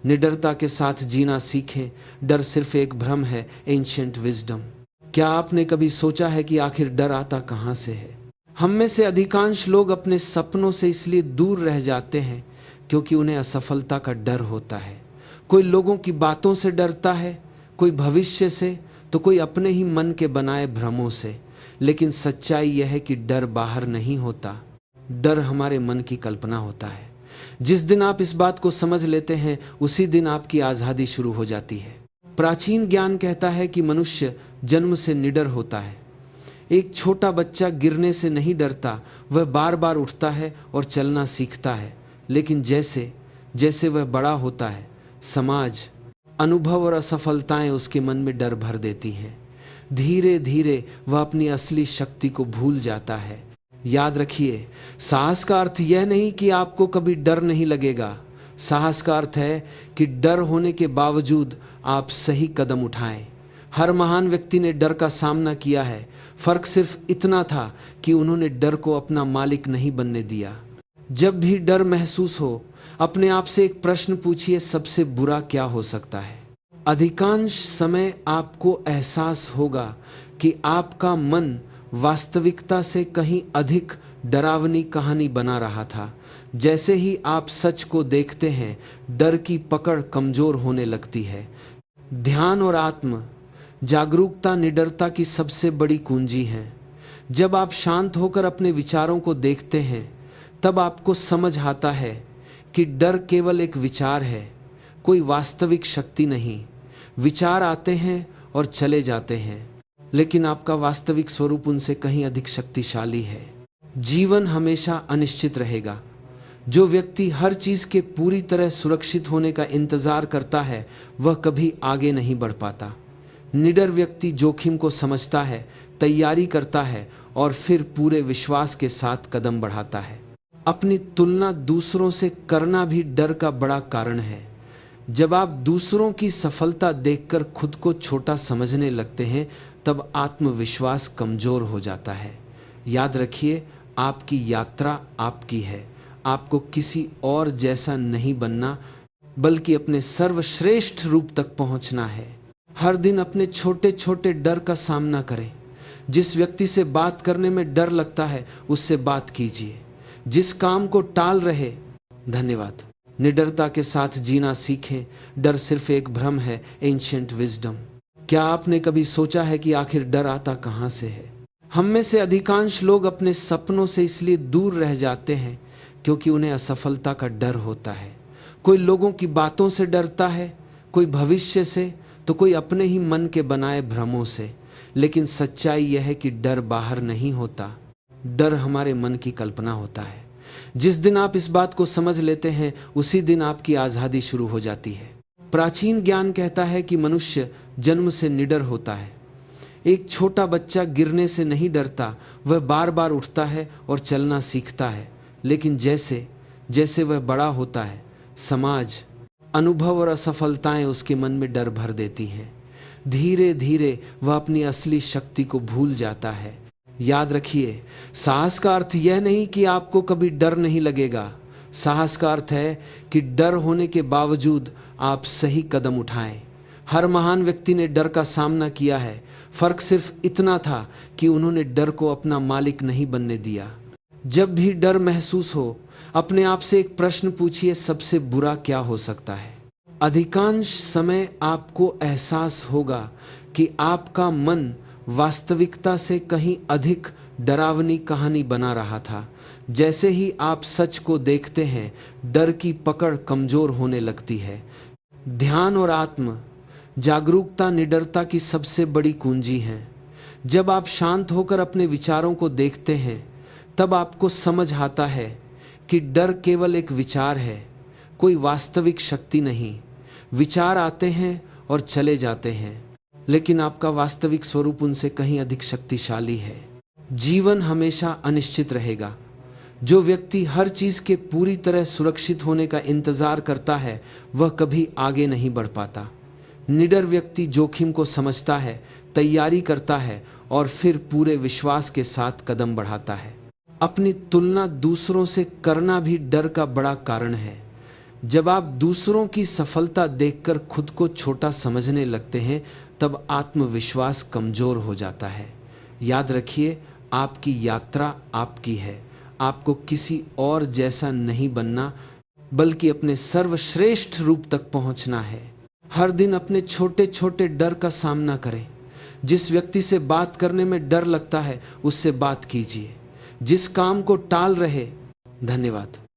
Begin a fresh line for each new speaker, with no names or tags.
निडरता के साथ जीना सीखें, डर सिर्फ एक भ्रम है, एंशिएंट विजडम। क्या आपने कभी सोचा है कि आखिर डर आता कहाँ से है? हम में से अधिकांश लोग अपने सपनों से इसलिए दूर रह जाते हैं क्योंकि उन्हें असफलता का डर होता है। कोई लोगों की बातों से डरता है, कोई भविष्य से, तो कोई अपने ही मन के बनाए भ्रमों से। लेकिन सच्चाई यह है कि डर बाहर नहीं होता, डर हमारे मन की कल्पना होता है। जिस दिन आप इस बात को समझ लेते हैं, उसी दिन आपकी आज़ादी शुरू हो जाती है। प्राचीन ज्ञान कहता है कि मनुष्य जन्म से निडर होता है। एक छोटा बच्चा गिरने से नहीं डरता, वह बार बार उठता है और चलना सीखता है। लेकिन जैसे जैसे वह बड़ा होता है, समाज, अनुभव और असफलताएं उसके मन में डर भर देती हैं। धीरे धीरे वह अपनी असली शक्ति को भूल जाता है। याद रखिए, साहस का अर्थ यह नहीं कि आपको कभी डर नहीं लगेगा। साहस का अर्थ है कि डर होने के बावजूद आप सही कदम उठाएं। हर महान व्यक्ति ने डर का सामना किया है। फर्क सिर्फ इतना था कि उन्होंने डर को अपना मालिक नहीं बनने दिया। जब भी डर महसूस हो, अपने आप से एक प्रश्न पूछिए, सबसे बुरा क्या हो सकता है? अधिकांश समय आपको एहसास होगा कि आपका मन वास्तविकता से कहीं अधिक डरावनी कहानी बना रहा था। जैसे ही आप सच को देखते हैं, डर की पकड़ कमजोर होने लगती है। ध्यान और आत्म जागरूकता निडरता की सबसे बड़ी कुंजी है। जब आप शांत होकर अपने विचारों को देखते हैं, तब आपको समझ आता है कि डर केवल एक विचार है, कोई वास्तविक शक्ति नहीं। विचार आते हैं और चले जाते हैं, लेकिन आपका वास्तविक स्वरूप उनसे कहीं अधिक शक्तिशाली है। जीवन हमेशा अनिश्चित रहेगा। जो व्यक्ति हर चीज के पूरी तरह सुरक्षित होने का इंतजार करता है, वह कभी आगे नहीं बढ़ पाता। निडर व्यक्ति जोखिम को समझता है, तैयारी करता है और फिर पूरे विश्वास के साथ कदम बढ़ाता है। अपनी तुलना दूसरों से करना भी डर का बड़ा कारण है। जब आप दूसरों की सफलता देखकर खुद को छोटा समझने लगते हैं, तब आत्मविश्वास कमजोर हो जाता है। याद रखिए, आपकी यात्रा आपकी है। आपको किसी और जैसा नहीं बनना, बल्कि अपने सर्वश्रेष्ठ रूप तक पहुंचना है। हर दिन अपने छोटे छोटे डर का सामना करें। जिस व्यक्ति से बात करने में डर लगता है, उससे बात कीजिए। जिस काम को टाल रहे, धन्यवाद। निडरता के साथ जीना सीखें, डर सिर्फ एक भ्रम है, एंशिएंट विजडम। क्या आपने कभी सोचा है कि आखिर डर आता कहाँ से है? हम में से अधिकांश लोग अपने सपनों से इसलिए दूर रह जाते हैं क्योंकि उन्हें असफलता का डर होता है। कोई लोगों की बातों से डरता है, कोई भविष्य से, तो कोई अपने ही मन के बनाए भ्रमों से। लेकिन सच्चाई यह है कि डर बाहर नहीं होता, डर हमारे मन की कल्पना होता है। जिस दिन आप इस बात को समझ लेते हैं, उसी दिन आपकी आज़ादी शुरू हो जाती है। प्राचीन ज्ञान कहता है कि मनुष्य जन्म से निडर होता है। एक छोटा बच्चा गिरने से नहीं डरता, वह बार बार उठता है और चलना सीखता है। लेकिन जैसे जैसे वह बड़ा होता है, समाज, अनुभव और असफलताएं उसके मन में डर भर देती हैं। धीरे धीरे वह अपनी असली शक्ति को भूल जाता है। याद रखिए, साहस का अर्थ यह नहीं कि आपको कभी डर नहीं लगेगा। साहस का अर्थ है कि डर होने के बावजूद आप सही कदम उठाएं। हर महान व्यक्ति ने डर का सामना किया है। फर्क सिर्फ इतना था कि उन्होंने डर को अपना मालिक नहीं बनने दिया। जब भी डर महसूस हो, अपने आप से एक प्रश्न पूछिए, सबसे बुरा क्या हो सकता है? अधिकांश समय आपको एहसास होगा कि आपका मन वास्तविकता से कहीं अधिक डरावनी कहानी बना रहा था। जैसे ही आप सच को देखते हैं, डर की पकड़ कमजोर होने लगती है। ध्यान और आत्म जागरूकता निडरता की सबसे बड़ी कुंजी है। जब आप शांत होकर अपने विचारों को देखते हैं, तब आपको समझ आता है कि डर केवल एक विचार है, कोई वास्तविक शक्ति नहीं। विचार आते हैं और चले जाते हैं, लेकिन आपका वास्तविक स्वरूप उनसे कहीं अधिक शक्तिशाली है। जीवन हमेशा अनिश्चित रहेगा। जो व्यक्ति हर चीज के पूरी तरह सुरक्षित होने का इंतजार करता है, वह कभी आगे नहीं बढ़ पाता। निडर व्यक्ति जोखिम को समझता है, तैयारी करता है और फिर पूरे विश्वास के साथ कदम बढ़ाता है। अपनी तुलना दूसरों से करना भी डर का बड़ा कारण है। जब आप दूसरों की सफलता देखकर खुद को छोटा समझने लगते हैं, तब आत्मविश्वास कमजोर हो जाता है। याद रखिए, आपकी यात्रा आपकी है। आपको किसी और जैसा नहीं बनना, बल्कि अपने सर्वश्रेष्ठ रूप तक पहुंचना है। हर दिन अपने छोटे छोटे डर का सामना करें। जिस व्यक्ति से बात करने में डर लगता है, उससे बात कीजिए। जिस काम को टाल रहे, धन्यवाद।